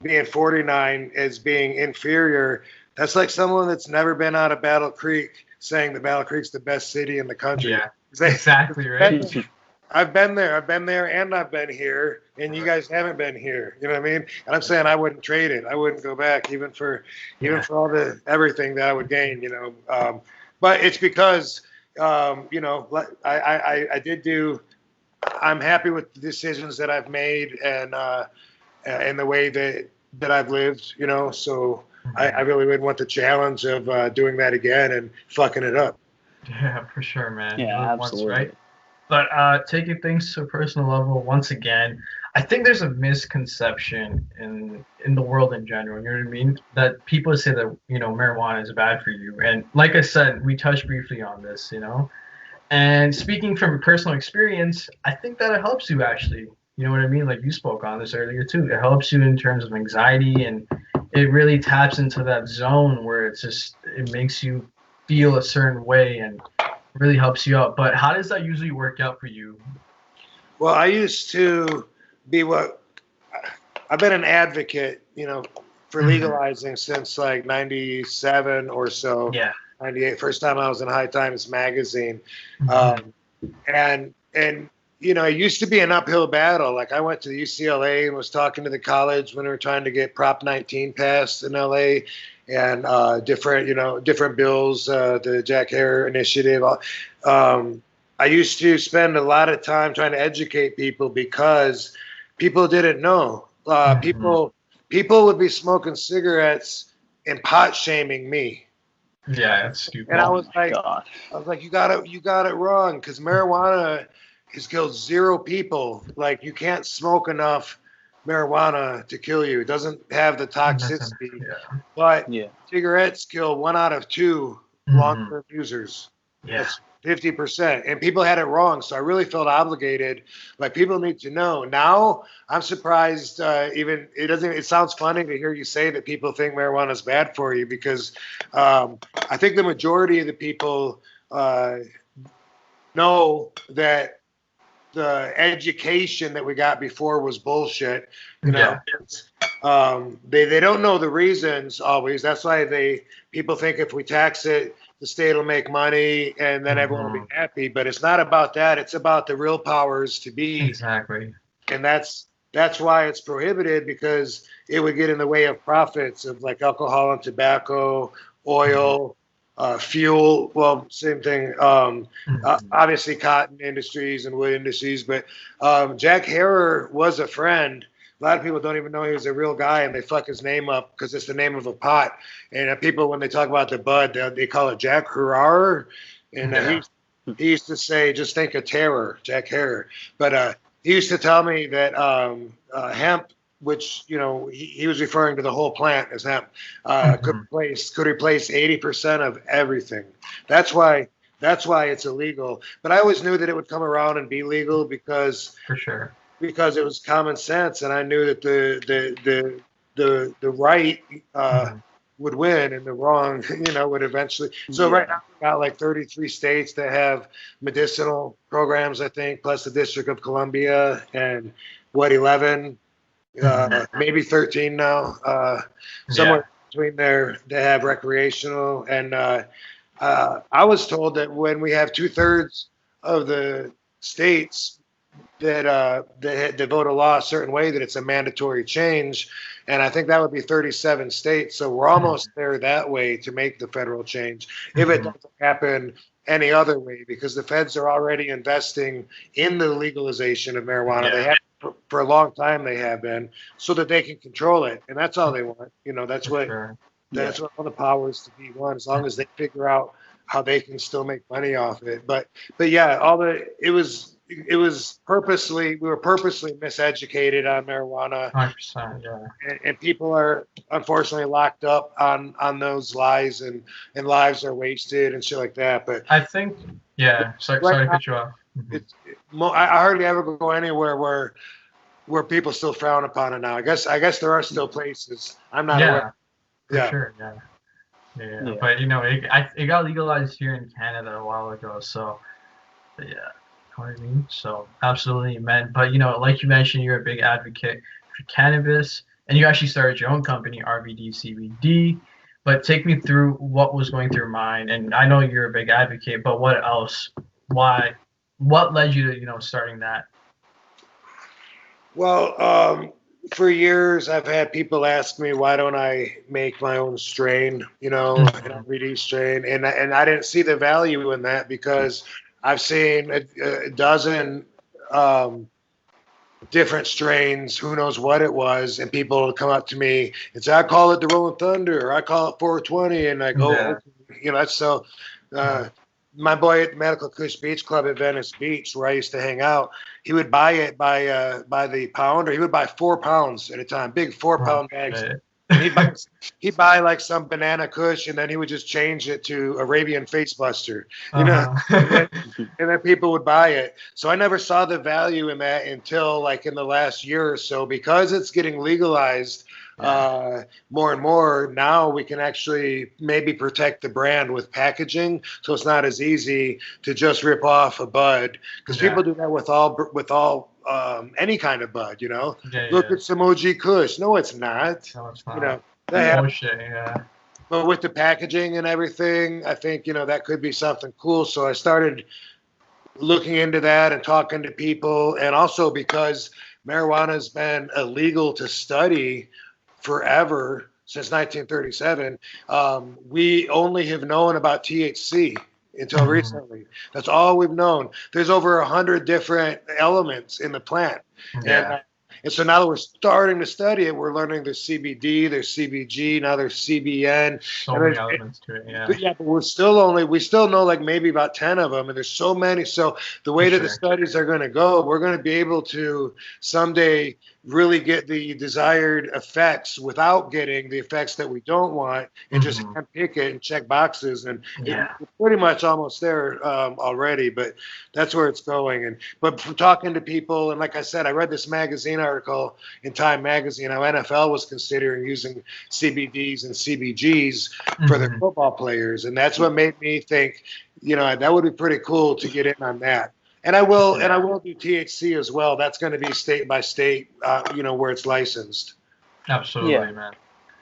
being 49 as being inferior, that's like someone that's never been out of Battle Creek saying that Battle Creek's the best city in the country. Yeah, exactly right. I've been there, and I've been here, and you guys haven't been here. You know what I mean? And I'm saying I wouldn't trade it. I wouldn't go back, even for all the everything that I would gain. But it's because I did do. I'm happy with the decisions that I've made and the way that I've lived, so I really would want the challenge of doing that again and fucking it up. Yeah, for sure, man. Yeah, absolutely. Once, right? But taking things to a personal level, once again, I think there's a misconception in the world in general, you know what I mean? That people say that, marijuana is bad for you. And like I said, we touched briefly on this, And speaking from personal experience, I think that it helps you actually. You know what I mean? Like you spoke on this earlier too. It helps you in terms of anxiety, and it really taps into that zone where it makes you feel a certain way and really helps you out. But how does that usually work out for you? Well, I used to be I've been an advocate, for legalizing since like 97 or so. Yeah. 98. First time I was in High Times magazine. Mhm. And it used to be an uphill battle. Like I went to the UCLA and was talking to the college when we were trying to get Prop 19 passed in LA and different bills, the Jack Herer initiative. I used to spend a lot of time trying to educate people because people didn't know. People would be smoking cigarettes and pot shaming me. Yeah, that's stupid. And I was like, you got it wrong, because marijuana has killed 0 people. Like, you can't smoke enough marijuana to kill you. It doesn't have the toxicity. Yeah. But cigarettes kill 1 out of 2 long-term users. Yeah. That's 50%. And people had it wrong. So I really felt obligated. Like, people need to know. Now, I'm surprised it sounds funny to hear you say that people think marijuana is bad for you, because I think the majority of the people know that the education that we got before was bullshit. They don't know the reasons always. That's why people think if we tax it, the state will make money and then everyone will be happy. But it's not about that. It's about the real powers to be. Exactly. And that's why it's prohibited, because it would get in the way of profits of like alcohol and tobacco, oil, fuel. Well, same thing. Obviously cotton industries and wood industries. But Jack Herer was a friend. A lot of people don't even know he was a real guy, and they fuck his name up because it's the name of a pot. And people, when they talk about the bud, they call it Jack Herer. And he used to say, just think of terror, Jack Herer. But he used to tell me that hemp, which, he was referring to the whole plant as hemp, could replace 80% of everything. That's why it's illegal. But I always knew that it would come around and be legal because it was common sense, and I knew that the right would win and the wrong, would eventually. So right now we've got like 33 states that have medicinal programs, I think, plus the District of Columbia, and 11, maybe 13 now, somewhere between there they have recreational. And I was told that when we have 2/3 of the states that vote a law a certain way, that it's a mandatory change. And I think that would be 37 states. So we're almost there that way to make the federal change, if it doesn't happen any other way, because the feds are already investing in the legalization of marijuana. They have for a long time, they have been, so that they can control it. And that's all they want. That's what all the powers to be want, as long as they figure out how they can still make money off it. But yeah, we were purposely miseducated on marijuana. 100%, yeah. And people are unfortunately locked up on those lies, and lives are wasted and shit like that. But I think, sorry to cut you off. I hardly ever go anywhere where people still frown upon it now. I guess there are still places. I'm not aware. For sure, yeah. But it got legalized here in Canada a while ago, so yeah. You know what I mean? So absolutely, man. But like you mentioned, you're a big advocate for cannabis, and you actually started your own company, RVD CBD. But take me through what was going through your mind. And I know you're a big advocate, but what else? Why? What led you to starting that? Well, for years I've had people ask me, why don't I make my own strain? An RVD strain, and I didn't see the value in that, because I've seen a dozen different strains, who knows what it was, and people will come up to me and say, I call it the Rolling Thunder, or I call it 420, and I go, that's so. My boy at the Medical Kush Beach Club at Venice Beach, where I used to hang out, he would buy it by the pound, or he would buy 4 pounds at a time, big 4-pound bags. He'd buy like some banana kush, and then he would just change it to Arabian Face Buster, you know, and then people would buy it. So I never saw the value in that until like in the last year or so, because it's getting legalized more and more. Now we can actually maybe protect the brand with packaging, so it's not as easy to just rip off a bud, because people do that with all any kind of bud, you know. Look at some OG Kush. No, it's not. No, it's not. You know, bullshit, but with the packaging and everything, I think, you know, that could be something cool. So I started looking into that and talking to people, and also because marijuana has been illegal to study forever, since 1937, we only have known about THC until recently. That's all we've known. There's over 100 different elements in the plant. And so now that we're starting to study it, we're learning there's CBD, there's CBG, now there's CBN. So many elements to it, But we still know like maybe about 10 of them, and there's so many. So the way that the studies are going to go, we're going to be able to someday really get the desired effects without getting the effects that we don't want, and just pick it and check boxes. And we're pretty much almost there already, but that's where it's going. But from talking to people, and like I said, I read this magazine article in Time Magazine how NFL was considering using CBDs and CBGs for their football players, and that's what made me think, you know, that would be pretty cool to get in on that. And I will do THC as well. That's going to be state by state, you know, where it's licensed. Absolutely, man.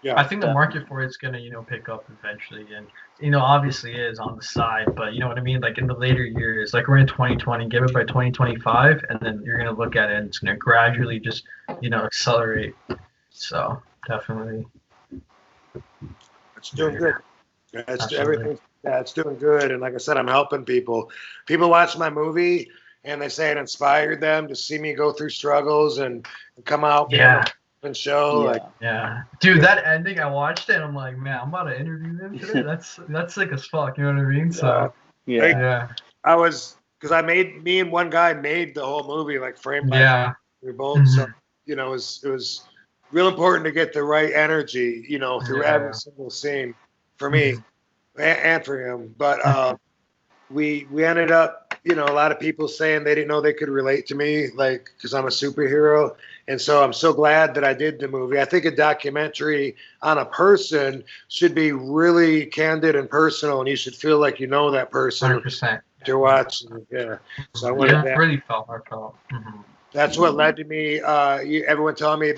Yeah, I think the market for it's going to, you know, pick up eventually. And, you know, obviously it is on the side, but you know what I mean? Like in the later years, like we're in 2020, give it by 2025, and then you're going to look at it and it's going to gradually just, you know, accelerate. So definitely. It's doing good. It's everything. Yeah, it's doing good. And like I said, I'm helping people. People watch my movie and they say it inspired them to see me go through struggles and come out and show. Dude, that ending, I watched it and I'm like, man, I'm about to interview him today. That's sick as fuck. You know what I mean? So I was, because me and one guy made the whole movie like frame by frame. Both. So, you know, it was real important to get the right energy, you know, through every single scene for me. And for him, but we ended up, you know, a lot of people saying they didn't know they could relate to me, like, because I'm a superhero, and so I'm so glad that I did the movie. I think a documentary on a person should be really candid and personal, and you should feel like you know that person. 100%. To watch, So I wanted that. Really heartfelt. That's what led to me. Everyone telling me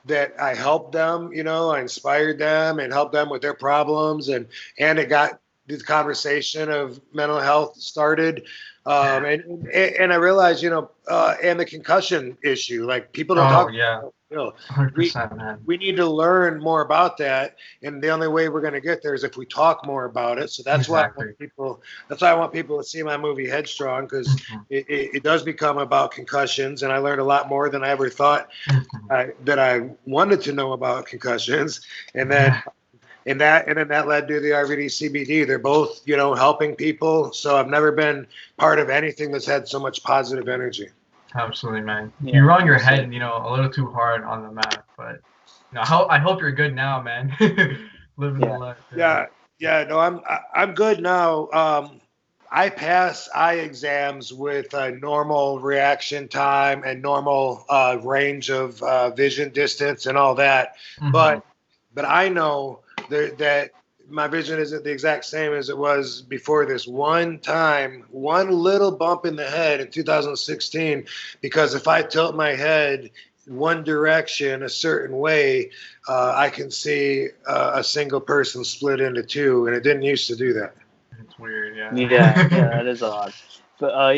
that I helped them, you know, I inspired them and helped them with their problems, and it got the conversation of mental health started, and I realized, you know, and the concussion issue, like people don't talk about it. You know, 100%, man. We need to learn more about that, and the only way we're going to get there is if we talk more about it. So that's why I want people to see my movie Headstrong, because it does become about concussions, and I learned a lot more than I ever thought that I wanted to know about concussions, and then that led to the RVD CBD. They're both, you know, helping people. So I've never been part of anything that's had so much positive energy. Absolutely, man. You're on your head, you know, a little too hard on the map, but you know, I hope you're good now, man. Living the life. No, I'm good now. I pass eye exams with a normal reaction time and normal range of vision distance and all that, but I know that my vision isn't the exact same as it was before this one little bump in the head in 2016, because if I tilt my head one direction a certain way, I can see a single person split into two, and it didn't used to do that. It's weird, yeah, that is odd. But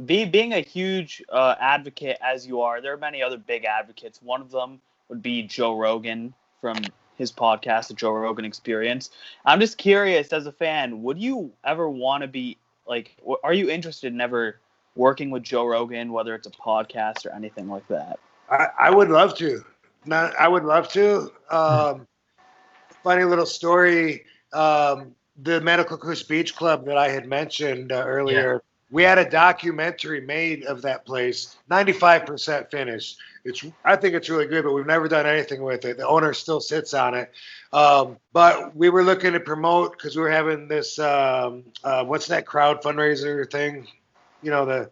being a huge advocate as you are, there are many other big advocates. One of them would be Joe Rogan from his podcast, The Joe Rogan Experience. I'm just curious, as a fan, would you ever want to be, like, are you interested in ever working with Joe Rogan, whether it's a podcast or anything like that? I would love to. Funny little story. The Medical Kush Beach Club that I had mentioned earlier, we had a documentary made of that place, 95% finished. I think it's really good, but we've never done anything with it. The owner still sits on it. But we were looking to promote because we were having this, what's that crowd fundraiser thing? You know, the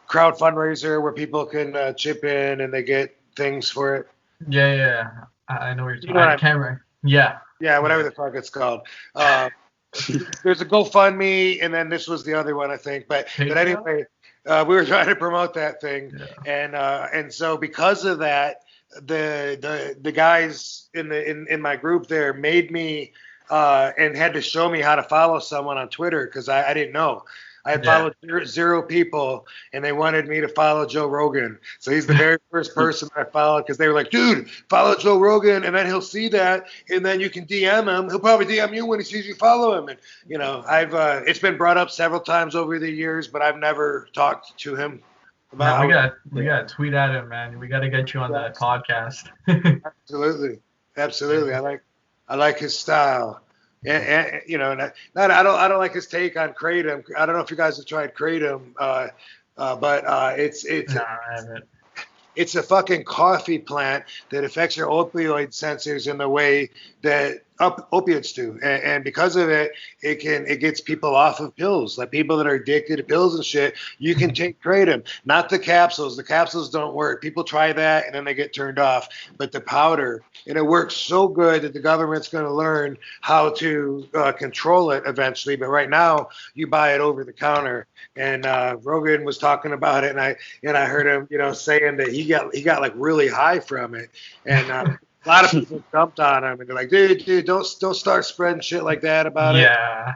crowd fundraiser where people can chip in and they get things for it. Yeah. I know what you're talking You know about. I can't remember. Yeah. Yeah, whatever the fuck it's called. There's a GoFundMe, and then this was the other one, I think. But anyway, we were trying to promote that thing, and so because of that, the guys in my group there made me and had to show me how to follow someone on Twitter because I didn't know. I had followed 0 people, and they wanted me to follow Joe Rogan. So he's the very first person I followed because they were like, dude, follow Joe Rogan, and then he'll see that, and then you can DM him. He'll probably DM you when he sees you follow him. And, you know, it's been brought up several times over the years, but I've never talked to him about we got to tweet at him, man. We got to get you on that podcast. Absolutely. I like his style. And you know, I don't like his take on Kratom. I don't know if you guys have tried Kratom, but it's a fucking coffee plant that affects your opioid sensors in the way that opiates do, and because of it, it gets people off of pills. Like people that are addicted to pills and shit, you can take Kratom, not the capsules. The capsules don't work. People try that and then they get turned off. But the powder, and it works so good that the government's going to learn how to control it eventually. But right now, you buy it over the counter. And Rogan was talking about it, and I heard him, you know, saying that he got like really high from it, and. A lot of people jumped on him and they're like, dude, don't start spreading shit like that about it. Yeah.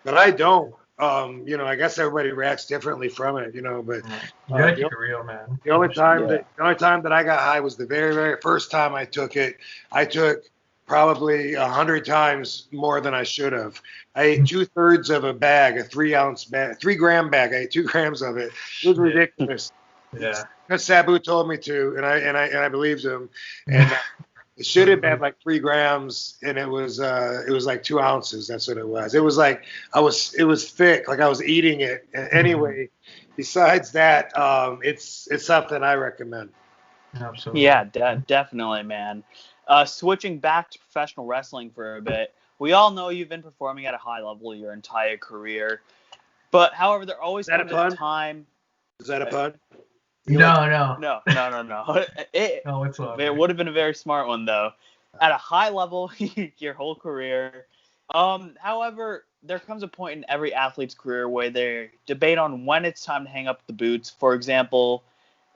But I don't. You know, I guess everybody reacts differently from it, you know, but you gotta keep it real, man. The only time that I got high was the very, very first time I took it. I took probably 100 times more than I should have. I ate 2/3 of a bag, a 3-ounce bag, 3-gram bag. I ate 2 grams of it. It was ridiculous. Yeah. Because Sabu told me to, and I believed him. And it should have been like 3 grams, and it was like 2 ounces. That's what it was. It was like it was thick, like I was eating it. And anyway, besides that, it's something I recommend. Absolutely. Yeah, definitely, man. Switching back to professional wrestling for a bit, we all know you've been performing at a high level your entire career, but however, there always comes a time. Is that a pun? No. It would have been a very smart one, though. At a high level, your whole career. However, there comes a point in every athlete's career where they debate on when it's time to hang up the boots. For example,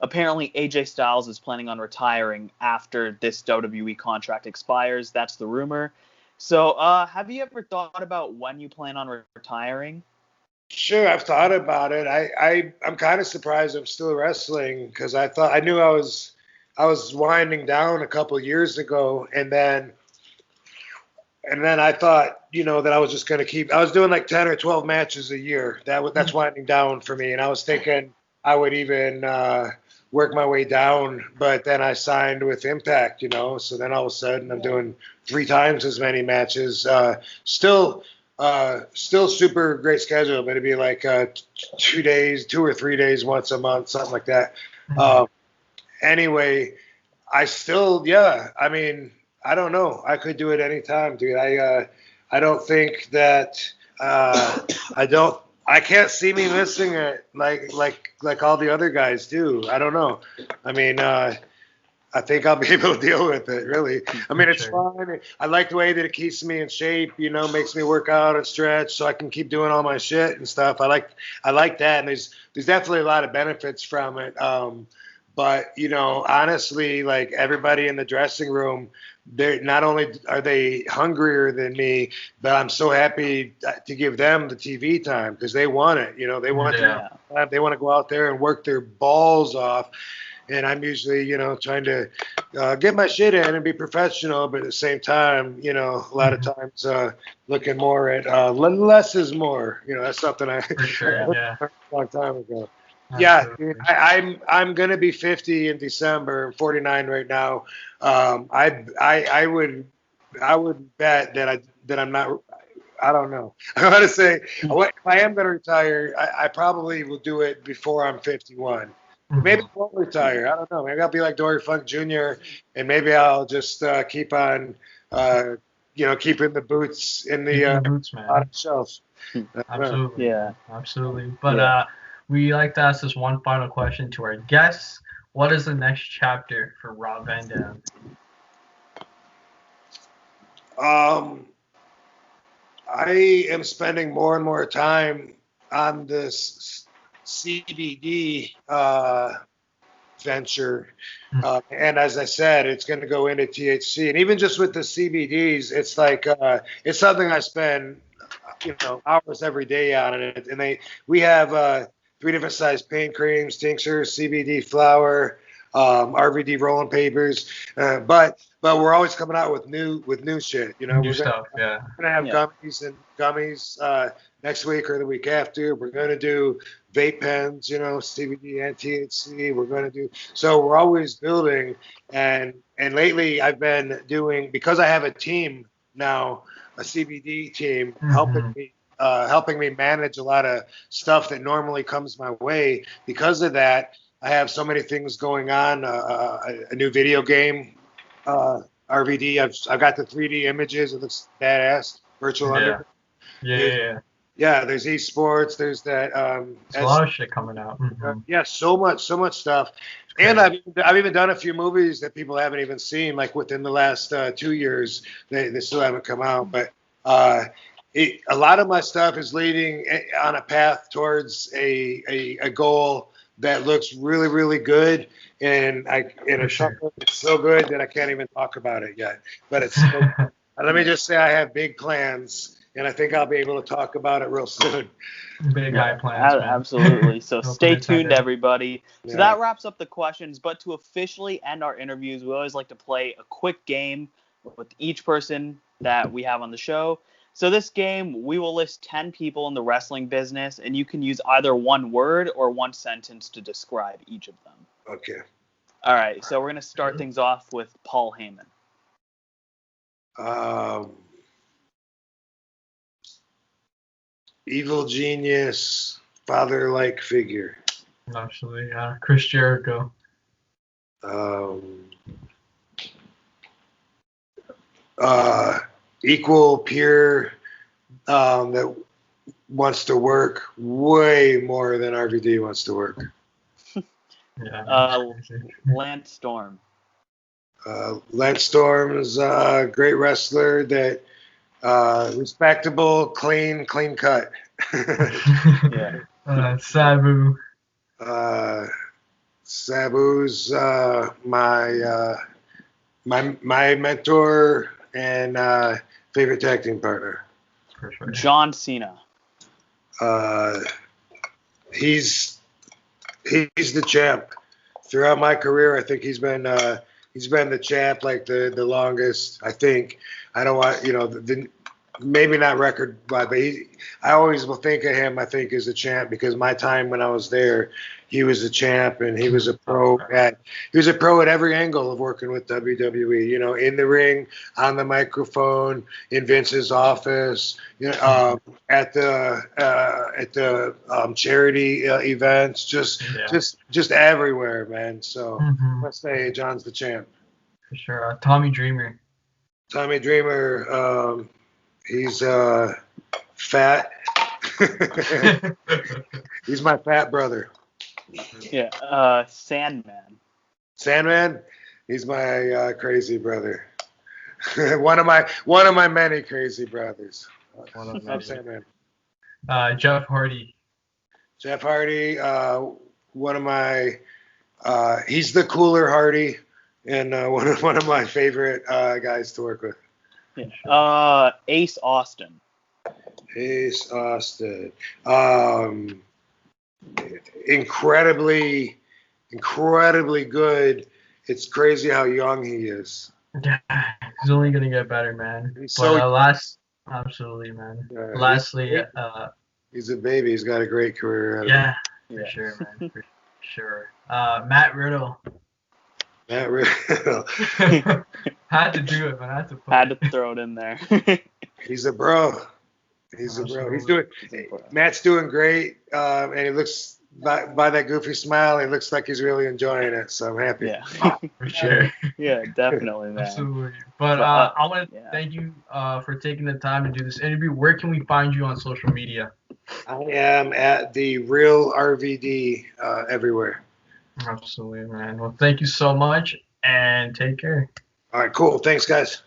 apparently AJ Styles is planning on retiring after this WWE contract expires. That's the rumor. So, have you ever thought about when you plan on retiring? Sure, I've thought about it. I'm kind of surprised I'm still wrestling because I knew I was winding down a couple of years ago, and then I thought, you know, that I was just going to keep. I was doing like 10 or 12 matches a year. That's winding down for me, and I was thinking I would even work my way down, but then I signed with Impact, you know. So then all of a sudden I'm doing 3 times as many matches. Still super great schedule, but it'd be like 2 or 3 days once a month, something like that. Anyway, I still, I mean, I don't know. I could do it anytime, dude. I don't think that I can't see me missing it like all the other guys do. I don't know. I mean, I think I'll be able to deal with it, really. I mean, it's fun. I like the way that it keeps me in shape, you know, makes me work out and stretch so I can keep doing all my shit and stuff. I like that, and there's definitely a lot of benefits from it. But, you know, honestly, like everybody in the dressing room, they're not only are they hungrier than me, but I'm so happy to give them the TV time because they want it. You know, they want they want to go out there and work their balls off. And I'm usually, you know, trying to get my shit in and be professional, but at the same time, you know, a lot of times looking more at less is more. You know, that's something I learned a long time ago. Absolutely. Yeah, I'm gonna be 50 in December. I'm 49 right now. I would bet that I'm not. I don't know. I want to say if I am gonna retire, I probably will do it before I'm 51. Maybe I won't retire. I don't know. Maybe I'll be like Dory Funk Jr. and maybe I'll just keep on, keeping the boots in the boots, man. bottom shelf. Absolutely. Yeah. Absolutely. But we like to ask this one final question to our guests. What is the next chapter for Rob Van Dam? I am spending more and more time on this CBD venture. And as I said, it's going to go into THC. And even just with the CBDs, it's like it's something I spend hours every day on. And we have 3 different size pain creams, tinctures, CBD flower, RVD rolling papers. But we're always coming out with new shit. New stuff. Yeah. We're gonna have gummies next week or the week after. We're gonna do vape pens, CBD and THC. So we're always building. And lately I've been doing, because I have a team now, a CBD team helping me manage a lot of stuff that normally comes my way. Because of that, I have so many things going on. A new video game, RVD. I've got the 3D images. It looks badass. Virtual Underground. Yeah. There's esports. There's that. There's a lot of shit coming out. Yeah, so much stuff. And I've even done a few movies that people haven't even seen, like within the last 2 years. They still haven't come out, but a lot of my stuff is leading on a path towards a goal that looks really, really good. And it's so good that I can't even talk about it yet. But it's let me just say I have big plans, and I think I'll be able to talk about it real soon. Big high plans, man. Absolutely. So stay tuned, everybody. So that wraps up the questions. But to officially end our interviews, we always like to play a quick game with each person that we have on the show. So this game, we will list 10 people in the wrestling business, and you can use either one word or one sentence to describe each of them. Okay. All right. So we're going to start things off with Paul Heyman. Evil genius, father-like figure. Actually, Chris Jericho. Equal peer that wants to work way more than RVD wants to work. Lance Storm. Lance Storm is a great wrestler that respectable, clean cut. Sabu. Sabu's my mentor and favorite tag team partner. John Cena. He's the champ. Throughout my career, I think he's been the champ like the longest. I think. I don't want maybe not record wise, but I always will think of him. I think as a champ because my time when I was there, he was a champ and he was a pro at every angle of working with WWE. In the ring, on the microphone, in Vince's office, at the charity events, just everywhere, man. So let's say John's the champ. For sure. Tommy Dreamer. Tommy Dreamer, he's fat. He's my fat brother. Yeah, Sandman. Sandman, he's my crazy brother. one of my many crazy brothers. I'm Sandman. Jeff Hardy. Jeff Hardy, one of my. He's the cooler Hardy. And one of my favorite guys to work with. Ace Austin. Ace Austin. Incredibly good. It's crazy how young he is. Yeah, he's only gonna get better, man. Absolutely, man. Lastly, he's a baby. He's got a great career. For sure, man. For sure. Matt Riddle. Matt Riddle. Had to do it, man. Had to throw it in there. He's a bro. He's a bro. Matt's doing great, and he looks by that goofy smile, it looks like he's really enjoying it. So I'm happy. Yeah. For sure. Yeah, definitely, man. Absolutely. But I want to thank you for taking the time to do this interview. Where can we find you on social media? I am at the Real RVD everywhere. Absolutely, man. Well, thank you so much, and take care. All right, cool. Thanks, guys.